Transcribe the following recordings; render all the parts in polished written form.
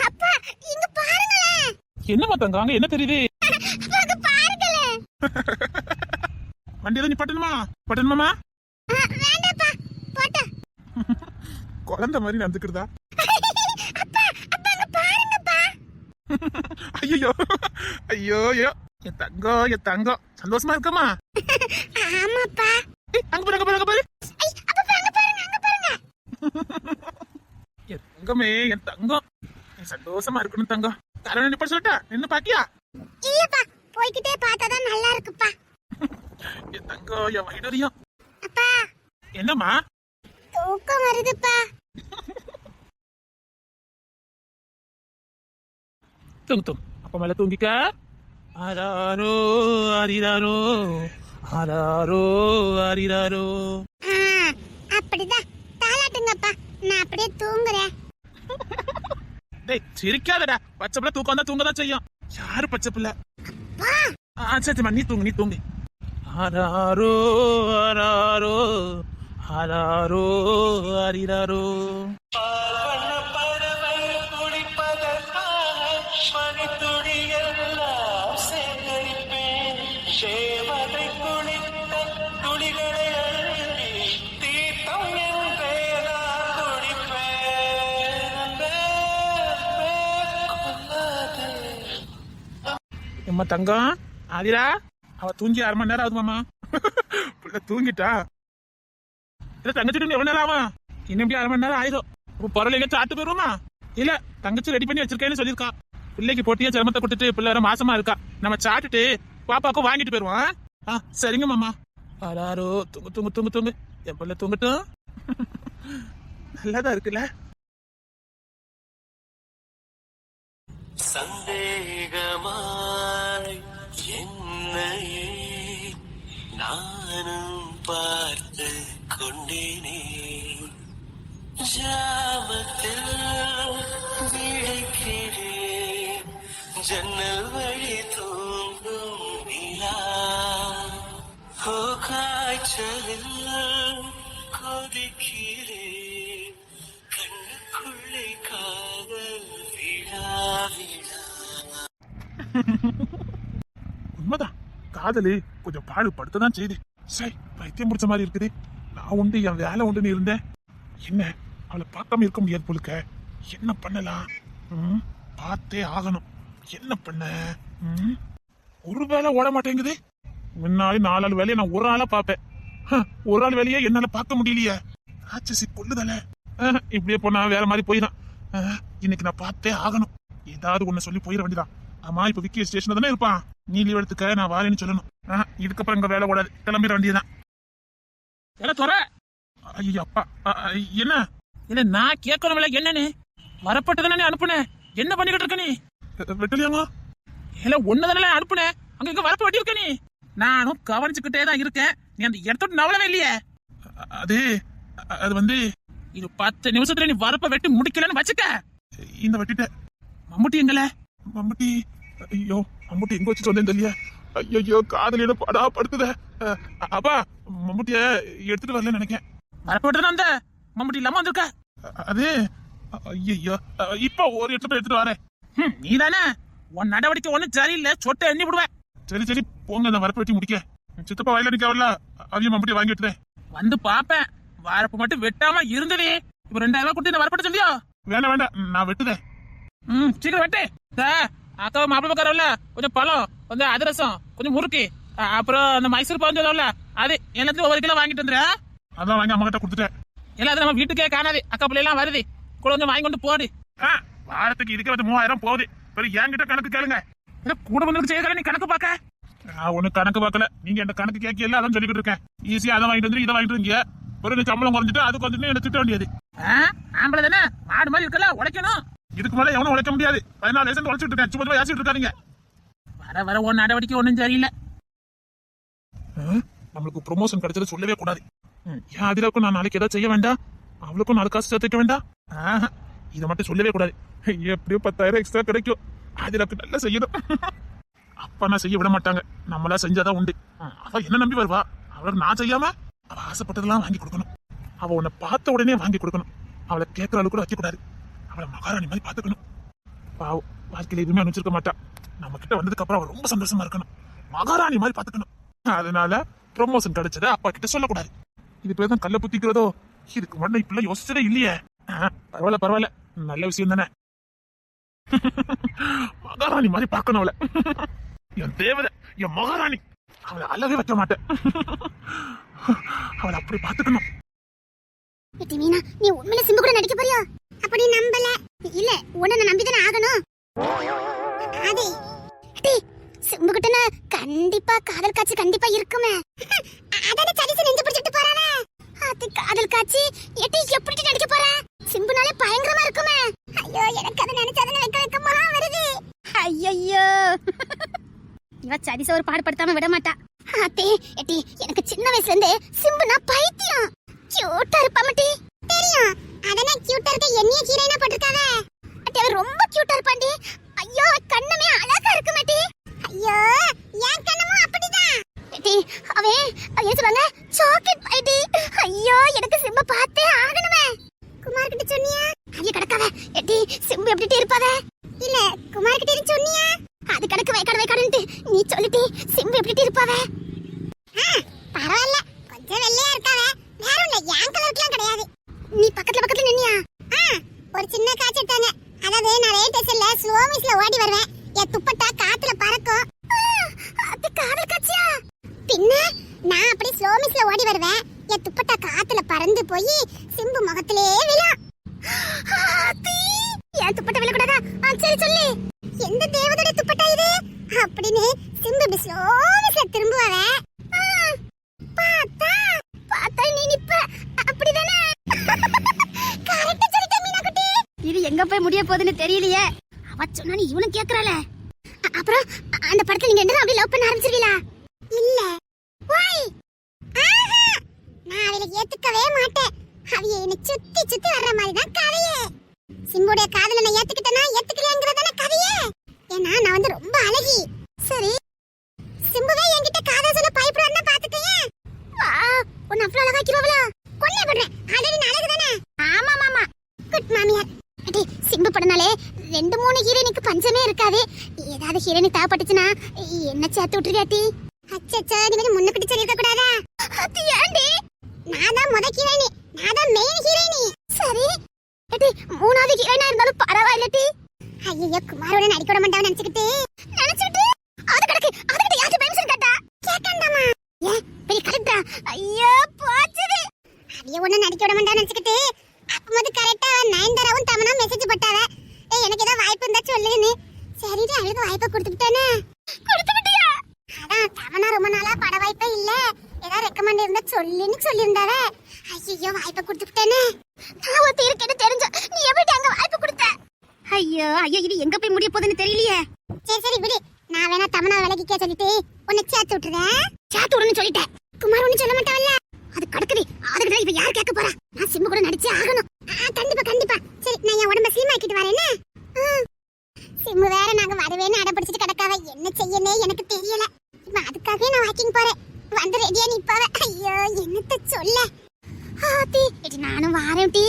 அப்பா இங்க பாருங்களேன். என்னம்மா தங்கம் அங்க என்ன தெரியுது? அங்க பாருங்களேன். வண்டியில நீ பட்டணுமாமா? வேண்டாப்பா போட்ட. குழந்தை மாதிரி நடந்துக்கிறதா? அப்பா அப்பா அங்க பாருங்கப்பா. ஐயோ ஐயோ ஐயோ என் தங்கம் சந்தோஷமா இருக்கமா? ஆமாப்பா. அங்க பாரு ஐ அப்பா அங்க பாருங்க. என் தங்கமே என் தங்கம் சந்தோஷமா இருக்கணும் தங்கம். தரணி நிப்ப சொல்லிட்டா நின்னு பாக்கியா? இல்லப்பா போய்கிட்டே பார்த்தாதான் நல்லா இருக்குப்பா. என் தங்கம் என் வைடரியம். அப்பா என்னம்மா? தூக்கம் வருதுப்பா. தூங்கு அப்ப மேல தூங்கிக்க. ஆராரோ ஆரிராரோ ஆராரோ ஆரிராரோ. அப்படிதான் தாலாட்டுங்கப்பா. நான் அப்படியே தூங்குறேன். டேய் சிரிக்காதடா. பச்சை பிள்ளை தூக்கம் தான் தூங்கதான் செய்யும். யாரு பச்சை பிள்ளை? சரிம்மா நீ தூங்கு. ஆராரோ ஆராரோ ஆராரோ ஆரிராரோ. எம்மா தங்கம் ஆதிரா அவ தூங்கி 1/2 மணி நேரம் ஆகுது மாமா. பிள்ளை தூங்கிட்டா. இல்ல தங்கச்சி எவ்வளவு நேரம் ஆகும்? இன்னும் எப்படி 1/2 மணி நேரம் ஆயிடும். பொருள் எங்க சாப்பிட்டு போயிருவோமா? இல்ல தங்கச்சி ரெடி பண்ணி வச்சிருக்கேன்னு சொல்லியிருக்கா. பிள்ளைக்கு போட்டியா சிரமத்தை கொடுத்துட்டு பிள்ளை வேற மாசமா இருக்கா. நம்ம சாப்பிட்டுட்டு பாப்பாக்கும் வாங்கிட்டு போயிருவோம். சரிங்க மாமா. ஆராரோ தூங்கு என் பிள்ளை தூங்கட்டும். நல்லாதான் இருக்குல்ல. சந்தேகமாய் என்னையே நானும் பார்த்து கொண்டேனே ஜாமத்தில் விழிக்கிறேன் ஜன்னல் வழி தூங்கும் நிலா ஓ காய்ச்சலில் கொதிக்கிறேன் கண்ணுக்குள்ளே காதல் விழா உண்மைதான் காதலி கொஞ்சம் பாடு படுத்ததான் செய்து. சரி பைத்தியம் முடிச்ச மாதிரி இருக்குது. நான் உண்டு என் வேலை உண்டுன்னு இருந்தேன். என்ன அவளை பார்க்காம இருக்க முடியாது போலுக்க. என்ன பண்ணலாம்? பார்த்தே ஆகணும். என்ன பண்ண? ஒரு வேலை ஓட மாட்டேங்குது. முன்னாடி 4 ஆள் வேலையை நான் ஒரு ஆளா பார்ப்பேன். ஒரு ஆள் வேலையை என்னால பார்க்க முடியலையே. ராட்சசி கொள்ளுதல. இப்படியே போனா வேற மாதிரி போயிடான். இன்னைக்கு நான் பார்த்தே ஆகணும். ஏதாவது ஒண்ணு சொல்லி போயிட வேண்டியதான். ஆமா இப்ப விக்கி ஸ்டேஷன்ல தானே இருப்பான். நீ லீவ் எடுத்துக்க நான் வாரேன்னு சொல்லணும். இதுக்கப்புறம் இங்க வேலை ஓடாது. கிளம்பிட வேண்டியதான். ஐயோ அப்பா என்ன இல்ல நான் கேட்கணும்ல என்னன்னு வரப்பட்டதானே அனுப்புனேன். என்ன பண்ணிக்கிட்டு இருக்க நீ? வெட்டலையாங்க இல்ல ஒன்னதானே அனுப்புனேன். அங்க இங்க வரப்ப வெட்டி இருக்க நீ. நானும் கவனிச்சுக்கிட்டே தான் இருக்கேன். நீ அந்த இடத்தோட நவளவே இல்லையே. அது வந்து இது 10 நிமிஷத்துல நீ வரப்ப வெட்டி முடிக்கலன்னு வச்சுக்க. இந்த வெட்டிட்ட மம்முட்டி எங்கல? மம்முட்டி ஐயோ மம்முட்டி எங்க வச்சு சொன்னேன் தெரியல. ஐயோ காதலியோட படா படுத்துத. அப்பா மம்முட்டிய எடுத்துட்டு வரலன்னு நினைக்கேன். வரப்பட்டு அந்த மம்முட்டி இல்லாம வந்திருக்க. அது ஐயோ இப்ப ஒரு எடுத்துட்டு வரேன். நீ தானே உன் நடவடிக்கை ஒண்ணு சரியில்லை. சொட்டை எண்ணி விடுவேன். சரி போங்க அந்த வரப்பு வெட்டி முடிக்க. சித்தப்பா வயல நிக்க வரல. அவையும் மம்முட்டி வாங்கி விட்டுதேன். வந்து பாப்பேன். வரப்பு மட்டும் வெட்டாம இருந்ததே. இப்ப 2000 ரூபாய் கொடுத்து வரப்பட்ட சொல்லியா? வேண்டாம் நான் வெட்டுதேன். சீக்கிரம் வெட்டு. அக்கா மாப்பிள்ளை பக்காரல்ல கொஞ்சம் பழம் கொஞ்சம் அதிரசம் கொஞ்சம் முறுக்கு அப்புறம் அந்த மைசூர் பாவம் சொல்லல அது எல்லாத்தையும் ஒவ்வொரு கிலோ வாங்கிட்டு வந்துரு. அதான் வாங்கி அம்மா கிட்ட கொடுத்துட்டேன். எல்லாம் அது நம்ம வீட்டுக்கே காணாது. அக்கா பிள்ளை எல்லாம் வருது. கொஞ்சம் வாங்கி கொண்டு போடு. வாரத்துக்கு இதுக்கு வந்து 3000 போகுது. என்கிட்ட கணக்கு கேளுங்க. கூட வந்து செய்ய நீ கணக்கு பாக்க. நான் ஒண்ணு கணக்கு பாக்கல. நீங்க என்ன கணக்கு கேட்கல அதான் சொல்லிக்கிட்டு இருக்கேன். ஈஸியா அதை வாங்கிட்டு வந்து இதை வாங்கிட்டு இருக்கீங்க. ஒரு சம்பளம் குறைஞ்சிட்டு அதுக்கு வந்துட்டு என்ன திட்ட வேண்டியது. ஆம்பளை தானே மாடு மாதிரி இருக்கல உழைக்கணும். இதுக்கு மேல எவனும் உழைக்க முடியாது. 14 லட்சம் உழைச்சிட்டு இருக்கேன். சும்மா யாசிட்டு இருக்காதீங்க. வர ஒன்னு நடவடிக்கை ஒன்னும் சரியில்லை. நம்மளுக்கு ப்ரொமோஷன் கிடைச்சது சொல்லவே கூடாது. ஏன் அதிலாக்கும் நான் நாளைக்கு ஏதாவது செய்ய வேண்டாம். அவளுக்கும் 4 காசு சேர்த்துக்க வேண்டாம். இதை மட்டும் சொல்லவே கூடாது. எப்படியோ 10,000 எக்ஸ்ட்ரா கிடைக்கும். அதிலாக்கு நல்லா செய்யணும். அப்பா நான் செய்ய விட மாட்டாங்க. நம்மளா செஞ்சாதான் உண்டு. அவ என்ன நம்பி வருவா. அவளுக்கு நான் செய்யாம அவ ஆசைப்பட்டதெல்லாம் வாங்கி கொடுக்கணும். அவ உன்னை பார்த்த உடனே வாங்கி கொடுக்கணும். அவளை கேட்கற அளவுக்கு கூட வைக்க கூடாது. அவளை மகாராணி மாதிரி பாத்துக்கணும். பாவம், வாழ்க்கையில எதுவுமே அனுப்பிச்சிருக்க மாட்டா. நம்ம கிட்ட வந்ததுக்கு அப்புறம் அவ ரொம்ப சந்தோஷமா இருக்கணும், மகாராணி மாதிரி பாத்துக்கணும். அதனால ப்ரொமோஷன் கிடைச்சத அப்பா கிட்ட சொல்லக்கூடாது. இது பேர் தான் கல்ல புத்திக்கிறதோ. இதுக்கு முன்னாடி இப்பெல்லாம் யோசிச்சதே இல்லையே. பரவாயில்ல பரவாயில்ல, நல்ல விஷயம் தானே. மகாராணி மாதிரி பார்க்கணும் அவளை. என் தேவதை, என் மகாராணி. அவளை அழவே வைக்க மாட்டேன். அவளை அப்படி பாத்துக்கணும். ஏட்டி மீனா, நீ உண்மையில சிம்பு கூட நடிக்க போறியா? அப்படி நம்பல. இல்ல, உன்னை நான் நம்பிதானே ஆகணும். அதே ஏட்டி, சிம்பு கிட்ட கண்டிப்பா காதல் காட்சி கண்டிப்பா இருக்குமே. அதானே சரிசு நெஞ்சு பிடிச்சிட்டு போறானே. அது காதல் காட்சி ஏட்டி எப்படி நடிக்க போற? சிம்புனாலே பயங்கரமா இருக்குமே. ஐயோ, எனக்கு அதை நினைச்சாதானே வெக்கமா வருது. ஐயோ, இவ சரிச ஒரு பாடுபடுத்தாம விட மாட்டா. அத்தே ஏட்டி, எனக்கு சின்ன வயசுல இருந்தே சிம்புனா பைத்தியம். கியூட்டா இருப்பா மட்டி. தெரியும், அதனா கியூட்டா இருக்க என்னைய ஹீரோயினா போட்டுருக்காவே. அட்டே அவ ரொம்ப கியூட்டா இருப்பாண்டி. ஐயோ, கண்ணமே அழகா இருக்கு மட்டி. ஐயோ, என் கண்ணமும் அப்படிதான். ஏட்டி, அவன் என்ன சொல்றாங்க? சாக்லேட் பைடி. ஐயோ, எனக்கு சிம்பு பார்த்தே ஆகணுமே. குமார் கிட்ட சொன்னியா? அவிய கடக்காவே. ஏட்டி, சிம்பு எப்படி இருப்பாவே? இல்ல, குமார் கிட்ட சொன்னியா? அது கடக்க வைக்காடுன்ட்டு நீ சொல்லிட்டி. சிம்பு எப்படி இருப்பாவே? பரவாயில்ல, கொஞ்சம் வெள்ளையா இருக்காவே. வேற இல்ல, என் கலருக்குலாம் கிடையாது. நீ பக்கத்துல நின்னியா? ஒரு சின்ன காட்சி எடுத்தாங்க. அதாவது நான் ரேட் டெஸ்ட்ல ஸ்லோ மிஸ்ல ஓடி வருவேன். என் துப்பட்டா காத்துல பறக்கும். அது காதல் காட்சியா? பின்ன நான் அப்படி ஸ்லோ மிஸ்ல ஓடி வருவேன். என் துப்பட்டா காத்துல பறந்து போய் சிம்பு முகத்திலே விழும். என் துப்பட்டா விழக்கூடாதா? சரி சொல்லு, எந்த தேவதோட துப்பட்டா இது அப்படின்னு சிம்பு இப்படி ஸ்லோ மிஸ்ல திரும்புவாவே. பார்த்தா நீ நிப்ப, அப்படிதானே? கரெக்ட்டா சொல்லிட்ட மீனா குட்டி. இது எங்க போய் முடிய போகுதுன்னு தெரியலையே. அவ சொன்னா நீ இவனும் கேக்குறாளே. அப்புறம் அந்த படத்துல நீங்க ரெண்டும் அப்படியே லவ் பண்ண ஆரம்பிச்சிருவீங்களா? இல்ல. வாய். நான் அவளை ஏத்துக்கவே மாட்டேன். அவிய என்ன சுத்தி சுத்தி வர்ற மாதிரி தான் கதையே. சிம்புடைய காதல நான் ஏத்துக்கிட்டேனா ஏத்துக்கலையாங்கறதானே கதையே. ஏன்னா நான் வந்து ரொம்ப அழகி. சரி, சிம்புவே என்கிட்ட காதல் சொல்ல பயப்படுறா பாத்துட்டேன். வா, உன்னை அவ்வளவு அழகாக்கிடுவா? கொன்னே பண்றேன். ஆல்ரெடி நான் அழகுதானே? ஆமா மாமா. குட் மாமியார். அடி, சிம்பு படனாலே 2-3 ஹீரோயினுக்கு பஞ்சமே இருக்காது. ஏதாவது ஹீரோயினி தேவைப்பட்டுச்சுன்னா என்ன சேர்த்து விட்டுருக்காட்டி? அச்சச்சோ, நீ வந்து முன்னுக்கிட்டு சொல்லிருக்க கூடாதா? அது ஏண்டி? நான் தான் முத ஹீரோயினி, நான் தான் மெயின் ஹீரோயினி. சரி அடி, 3வது ஹீரோயினா இருந்தாலும் பரவாயில்லடி. ஐயோ, குமாரோட நடிக்க விட மாட்டான்னு நினைச்சிட்டு அதுக்கிட்ட யாருக்கு பெர்மிஷன் கேட்டா? கேட்டாண்டாமா. ஏன் பெரிய கரெக்டா? ஐயோ போச்சுது. அவிய ஒண்ணு நடிக்க விட மாட்டான்னு நினைச்சிட்டு அப்போது கரெக்டா நயன்தாராவும் தமனா மெசேஜ் போட்டாவ. எனக்கு ஏதோ வாய்ப்பு இருந்தா சொல்லுன்னு. சரிடி, அவளுக்கு வாய்ப்பை கொடுத்துட்டேனே. கொடுத்துட்டியா? அதான் தமனா ரொம்ப நாளா பட வாய்ப்பே இல்ல, ஏதாவது ரெக்கமெண்ட் இருந்தா சொல்லுன்னு சொல்லியிருந்தாவ. ஐயோ, வாய்ப்பை கொடுத்துட்டேனே. நான் ஒருத்தி இருக்கேன்னு தெரிஞ்ச நீ எப்படி அங்க வாய்ப்பு கொடுத்த? ஐயோ இது எங்க போய் முடிய போகுதுன்னு தெரியலையே. சரி விடு, நான் வேணா தமனா விலகிக்க சொல்லிட்டு உன்னை சேர்த்து விட்டுறேன். சேர்த்து விடுன்னு சொல்லிட்டேன். குமார் ஒண்ணு சொல்ல மாட்டாவல்ல? அது கடக்குது. அதுக்கு இப்ப யார் கேட்க போறா? நான் சிம்பு கூட நடிச்சே ஆகணும். கண்டிப்பா. சரி, நான் என் உடம்ப ஸ்லிம் ஆக்கிட்டு வரேன்னு. சிம்பு வேற நாங்க வரவேன்னு அடம்பிடிச்சிட்டு கிடக்காவ. என்ன செய்யனே எனக்கு தெரியல. இப்ப அதுக்காகவே நான் வாக்கிங் போறேன். வந்து ரெடியா நிப்பாவ. ஐயோ, என்னத்த சொல்ல. இது நானும் வாரேன் டி.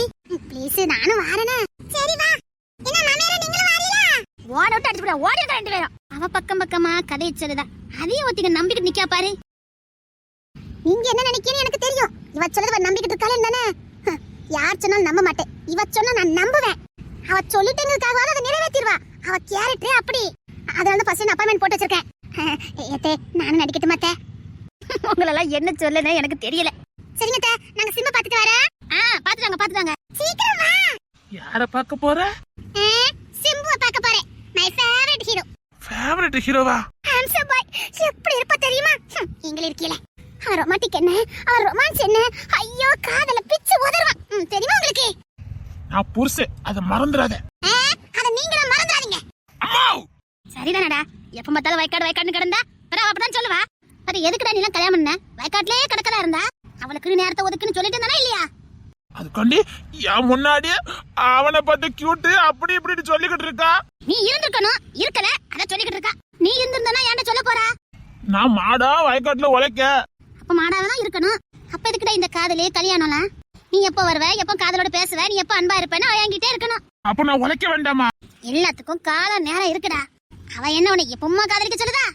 ப்ளீஸ், நானும் வாரேனே. சரி வா. என்ன மாமியாரே, நீங்களும் வாரீங்களா? ஓட விட்டு அடிச்சு போற. ஓடிங்க ரெண்டு பேரும். அவ பக்கமா கதையை சொல்லுதா. அதையும் ஒத்திக்க நம்பிக்கிட்டு நிக்கா பாரு. நீங்க என்ன நினைக்கிறீங்க எனக்கு தெரியும். இவ சொல்றத நம்பிக்கிட்டு இருக்காளே என்னன்னு. யார் சொன்னாலும் நம்ப மாட்டேன். இவ சொன்னா நான் நம்புவேன். அவ சொல்லிட்டேங்கிறதுக்காக அதை நிறைவேற்றிடுவா. அவ கேரக்டரே அப்படி. அதனால ஃபர்ஸ்ட் அப்பாயின்மெண்ட் போட்டு வச்சிருக்கேன். ஏத்தே, நானும் நடிக்கட்டுமா அத்தை? உங்களெல்லாம் என்ன சொல்லுன்னு எனக்கு தெரியல. சரிங்க அத்தை, நாங்க சிம்ப பாத்துட்டு வரேன். பாத்துட்டாங்க. சீக்கிரம் வா. யார பார்க்க போற? சிம்புவை பார்க்க போறேன். My favourite hero. ஃபேவரட் ஹீரோவா? Handsome boy. எப்படி இருப்பா தெரியுமா? நீங்க இருக்கீல. அவ ரொமான்டிக் என்ன, அவ ரொமான்ஸ் என்ன, ஐயோ காதல பிச்சு உதறுவான். தெரியுமா உங்களுக்கு? நான் புருஷே, அத மறந்துடாத. அத நீங்களே மறந்துடாதீங்க. அம்மா, சரிதானடா? எப்ப பார்த்தாலும் வயக்காடுன்னு கிடந்தா அப்புறம் அப்பதான் சொல்லுவா. அது எதுக்குடா நீ எல்லாம் கல்யாணம் பண்ண? வயக்காட்டிலேயே கிடக்கதா இருந்தா அவளுக்கு நேரத்தை ஒதுக்குன்னு சொல்லிட்டு இருந்தானா இல்லையா? அதுக்காண்டி என் முன்னாடியே அவனை பார்த்து கியூட் அப்படி இப்படி சொல்லிக்கிட்டு இருக்கா. நீ இருந்திருக்கணும், இருக்கல, அத சொல்லிக்கிட்டு இருக்கா. நீ இருந்திருந்தனா ஏன்டா சொல்ல போறா? நான் மாடா வயக்காட்டுல உழைக்க. அப்ப மாடாதான் இருக்கணும். அப்ப எதுக்குடா இந்த காதலே கல்யாணம்லாம்? நீ எப்ப வருவ, எப்ப காதலோட பேசுவ, நீ எப்ப அன்பா இருப்பேன்னு அவ என்கிட்டே இருக்கணும். அப்ப நான் உழைக்க வேண்டாமா? எல்லாத்துக்கும் காலம் நேரம் இருக்குடா. அவ என்ன உன்னை எப்பமா காதலிக்க சொல்லுதா?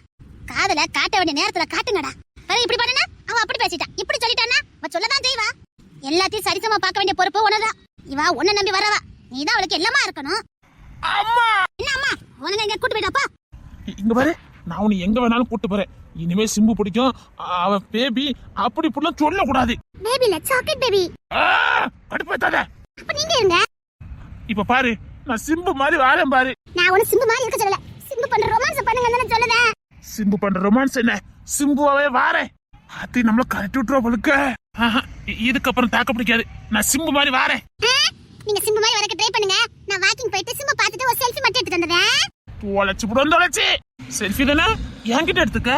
காதல காட்ட வேண்டிய நேரத்துல காட்டுங்கடா. வேற இப்படி பண்ணனா அவ அப்படி பேசிட்டா, இப்படி சொல்லிட்டானா அவ சொல்லதான் செய்வா. எல்லாத்தையும் சரிசமா பார்க்க வேண்டிய பொறுப்பு உனதான். இவா உன்னை நம்பி வரவா, நீதான் அவளுக்கு எல்லாமா இருக்கணும். அம்மா என்ன அம்மா, உனக்கு எங்க கூட்டு போயிட்டாப்பா? இங்க பாரு, நான் உன்னை எங்க வேணாலும் கூட்டு போறேன். இனிமே சிம்பு பிடிக்கும், அவ பேபி அப்படி இப்படிலாம் சொல்லக்கூடாது. பேபில சாக்லேட் பேபி. கடுப்பாத்தாத. அப்ப நீங்க இருங்க. இப்ப பாரு, நான் சிம்பு மாதிரி வாரேன் பாரு. நான் உன சிம்பு மாதிரி இருக்க சொல்லல, சிம்பு பண்ற ரொமான்ஸ் பண்ணுங்கன்னு சொல்லுதேன். சிம்பு பண்ற ரொமான்ஸ் என்ன, சிம்புவாவே வாரேன். அது நம்மள கரெக்ட் விட்டுறோம் போலுக்க. இதுக்கப்புறம் தாக்க பிடிக்காது, நான் சிம்பு மாதிரி வாரேன். நீங்க சிம்பு மாதிரி வரக்க ட்ரை பண்ணுங்க. நான் வாக்கிங் போயிட்டு சிம்பு பார்த்துட்டு ஒரு செல்ஃபி மட்டும் எடுத்துட்டு வந்துறேன். தொலைச்சு புடம் தொலைச்சு. செல்ஃபி தானே என்கிட்ட எடுத்துக்க.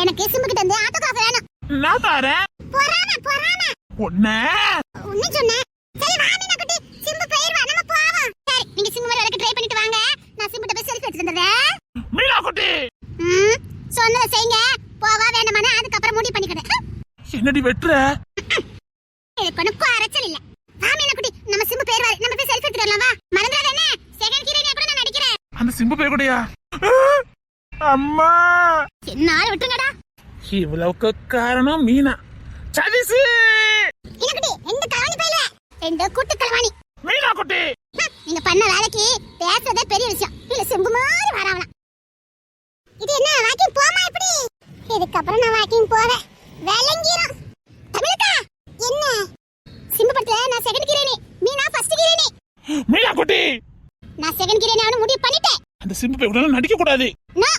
எனக்கு சிம்பு கிட்ட இருந்து ஆட்டோகிராஃப் வேணும். நான் தாரேன். போறானே ஒண்ணே ஒண்ணு சொன்னேன். சரி வா மீனா குட்டி, சிம்பு போயிடுவா, நம்ம போவோம். சரி நீங்க சிம்பு மாதிரி வரக்க ட்ரை பண்ணிட்டு வாங்க, நான் சிம்புட்ட போய் செல்ஃபி எடுத்துட்டு வந்துறேன். மீனா குட்டி சொன்னதை செய்யுங்க. போவா வேண்டாமான்னு அதுக்கப்புறம் முடிவு பண்ணிக்கிட்டேன். என்னடி வெட்டுற? எனக்கு ஒன்னும் அரைச்சல் இல்ல. வா மீனா குட்டி, நம்ம சிம்பு போயிடுவாரு, நம்ம போய் செல்ஃபி எடுத்துட்டு வரலாம். வா, மறந்துடாத என்ன, செகண்ட் ஹீரோயினா கூட நான் நடிக்கிறேன். அந்த சிம்பு பேர் கூடயா? அம்மா என்ன ஆள் விட்டுருங்கடா. இவ்வளவுக்கு காரணம் மீனா. சதிசு மீனா குட்டி, ரெண்டு கலவாணி பையல, ரெண்டு கூட்டு கலவாணி. மீனா குட்டி, நீங்க பண்ண வேலைக்கு பேசுறதே பெரிய விஷயம். இல்ல சிம்பு மாதிரி வரவலாம். இது என்ன வாக்கிங் போமா இப்படி? இதுக்கப்புறம் நான் வாக்கிங் போறேன். வேலங்கிரும். தமிழக்கா என்ன? சிம்பு படத்துல நான் செகண்ட் ஹீரோயினி, மீனா ஃபர்ஸ்ட் ஹீரோயினி. மீனா குட்டி, நான் செகண்ட் ஹீரோயினி ஆன முடிவு பண்ணிட்டேன். அந்த சிம்பு பேர் கூட நடிக்க கூடாது. நோ.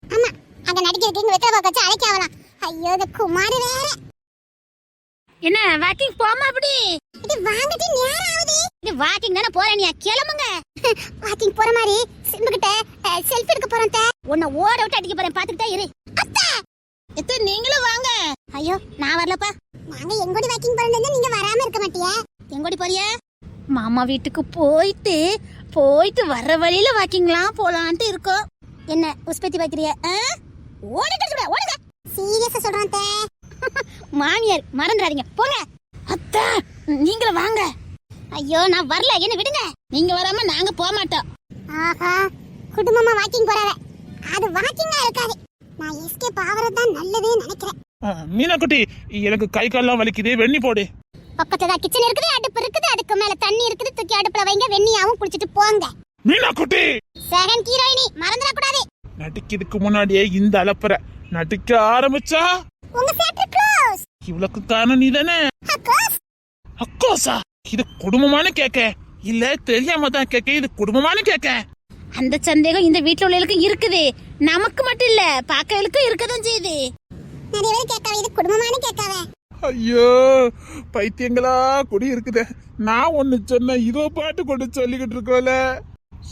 அம்மா, அங்க நடிக்கிறதுக்கு இங்க வெத்தலை பாக்க வச்சு அழைக்க ஆவலாம். ஐயோ இந்த குமார் வேற. என்ன வாக்கிங் போமா அப்படி? இது வாங்கிட்டு நேரம் ஆகுது. இது வாக்கிங் தான போறே, நீ கிளம்புங்க. வாக்கிங் போற மாதிரி சிம்பு கிட்ட செல்ஃபி எடுக்க போறேன். உன்னை ஓட விட்டு அடிக்க போறேன், பாத்துக்கிட்டே இரு. அத்தை எத்த நீங்களும் வாங்க. ஐயோ நான் வரலப்பா. நாங்க எங்கோடி வாக்கிங் போறேன்னு நீங்க வராம இருக்க மாட்டியா? எங்கோடி போறிய? மாமா வீட்டுக்கு போயிட்டு வர்ற வழியில வாக்கிங்லாம் போலான்ட்டு இருக்கோம். என்ன உஸ்பத்தி வைக்கிறிய? ஓடிட்டு ஓடுங்க. சீரியஸா சொல்றேன் அத்தை. மாமியார் மறந்துடாதீங்க, போங்க. அத்தை நீங்களும் வாங்க. ஐயோ நான் வரல, என்ன விடுங்க. நீங்க வராம நாங்க போக மாட்டோம். ஆஹா, குடும்பமா வாக்கிங் போறாவ, அது வாக்கிங்கா இருக்காது. நான் எஸ்கேப் ஆவறது தான் நல்லதுன்னு நினைக்கிறேன். மீனா குட்டி, எனக்கு கை கால்லாம் வலிக்குது, வெண்ணி போடு. பக்கத்துல தான் கிச்சன் இருக்குது, அடுப்பு இருக்குது, அதுக்கு மேல தண்ணி இருக்குது, தூக்கி அடுப்புல வைங்க, வெண்ணியாவும் குடிச்சிட்டு போங்க. மீனா குட்டி, செகண்ட் ஹீரோயினி மறந்துட கூடாது. நடிக்கிறதுக்கு முன்னாடியே இந்த அலப்பற நடிக்க ஆரம்பிச்சா உங்க தியேட்டர் க்ளோஸ். இவ்வளவுக்கு காரணம் நீ தானே? அக்கோசா, இது குடும்பமான கேக்க இல்ல தெரியாம தான் கேக்க, இது குடும்பமான கேக்க. அந்த சந்தேகம் இந்த வீட்ல உள்ளவங்களுக்கு இருக்குது, நமக்கு மட்டும் இல்ல பாக்கவளுக்கும் இருக்கதான் செய்யுது. நிறைய பேர் கேட்காவே இது குடும்பமான கேட்காவே. ஐயோ பைத்தியங்களா குடி இருக்குதே. நான் ஒண்ணு சொன்ன இதோ பாட்டு கொண்டு சொல்லிக்கிட்டு இருக்கோல.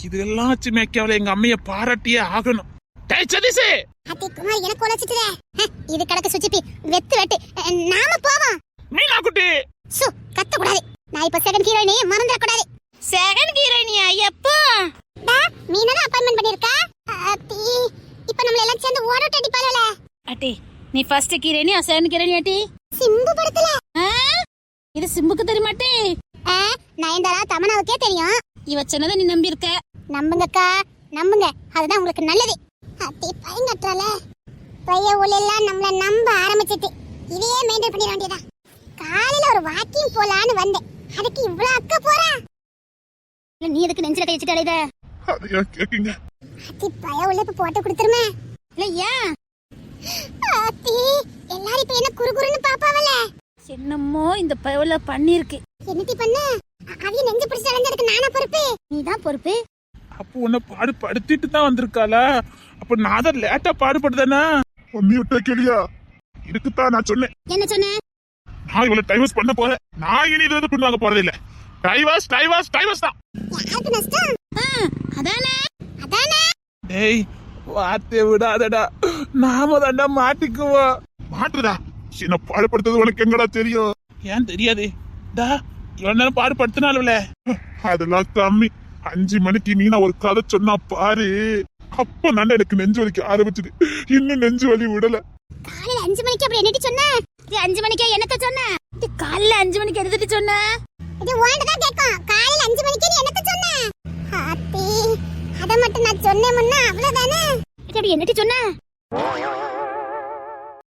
இதெல்லாம் வச்சு மேய்க்கவளை எங்க அம்மைய பாராட்டியே ஆகணும். சதீசே, அத்தை குமார் எனக்கு உழைச்சிட்டுதே. இது கடக்க சுச்சிப்பி வெத்து வெட்டு, நாம போவோம். மீனா குட்டி சு கத்த கூடாது. நான் இப்ப செகண்ட் ஹீரோயினி மறந்துட கூடாது. செகண்ட் ஹீரோயினியா? எப்போ டா மீனா அப்பாயின்ட்மென்ட் பண்ணிருக்கா? அத்தி இப்ப நம்ம எல்லாம் சேர்ந்து ஓடட் அடிப்பாளல. அட்டி நீ ஃபர்ஸ்ட் ஹீரோயினி செகண்ட் ஹீரோயினி அட்டி? சிம்பு படத்துல. இது சிம்புக்கு தெரியுமாட்டி? நயன்தாரா தமனாவுக்கே தெரியும். இவ சொன்னதை நீ நம்பி இருக்க. நம்புங்கக்கா நம்புங்க, அதுதான் உங்களுக்கு நல்லது. அத்தி பயங்கற்றால பைய ஊழெல்லாம் நம்மள நம்ப ஆரம்பிச்சிட்டு இதையே மெயின்டைன் பண்ணிட வேண்டியதா. காலையில ஒரு வாக்கிங் போலான்னு வந்தேன், அதுக்கு இவ்வளவு அக்கா போறா. நீ எதுக்கு நெஞ்சில கை வச்சுட்டு அலையுத? அதையா கேக்குங்க? அத்தி பைய உள்ள இப்ப போட்டு கொடுத்துருமே. இல்ல ஏன் அத்தி எல்லாரும் இப்ப என்ன குறுகுறுன்னு பாப்பாவல. என்னமோ இந்த பயவுல பண்ணிருக்கு. என்னத்தி பண்ண? அவிய நெஞ்சு பிடிச்சு அலைஞ்சதுக்கு நானா பொறுப்பு? நீதான் பொறுப்பு. அப்போ உன்னை பாடுபடுத்திட்டு தான் வந்திருக்காளா? அப்ப நான் தான் லேட்டா பாடுபடுதானா? ஒன்னி விட்ட கேளியா? இதுக்குத்தான் நான் சொன்னேன். என்ன சொன்ன? நான் இவ்வளவு டைவர்ஸ் பண்ண போறேன். நான் இனி இது வந்து பின்வாங்க போறது இல்ல. டைவர்ஸ் தான். யாருக்கு நஷ்டம்? அதானே அதானே. டேய் வார்த்தை விடாதடா, நாம தாண்டா மாட்டிக்குவோம். மாட்டுறதா? என்ன பாடுபடுத்துறது உனக்கு எங்கடா தெரியும்? ஏன் தெரியாது? டா இவ்வளவு நேரம் பாடுபடுத்தினாலும்ல. அதெல்லாம் கம்மி. 5 மணிக்கு மீனா ஒரு கதை சொன்னா பாரு, அப்ப நான் எனக்கு நெஞ்சு வலிக்க ஆரம்பிச்சது. இன்னும் நெஞ்சு வலி விடல. காலையில 5 மணிக்கு அப்படி என்னடி சொன்ன? 5 மணிக்கு என்னத்த சொன்ன? காலையில 5 மணிக்கு எதுக்கு சொன்ன? இது ஓண்ட தான் கேக்கும். காலையில 5 மணிக்கு நீ என்னத்த சொன்ன? அதை மட்டும் நான் சொன்னேன் முன்னா அவ்வளவுதானே. அப்படி என்னட்டி சொன்ன?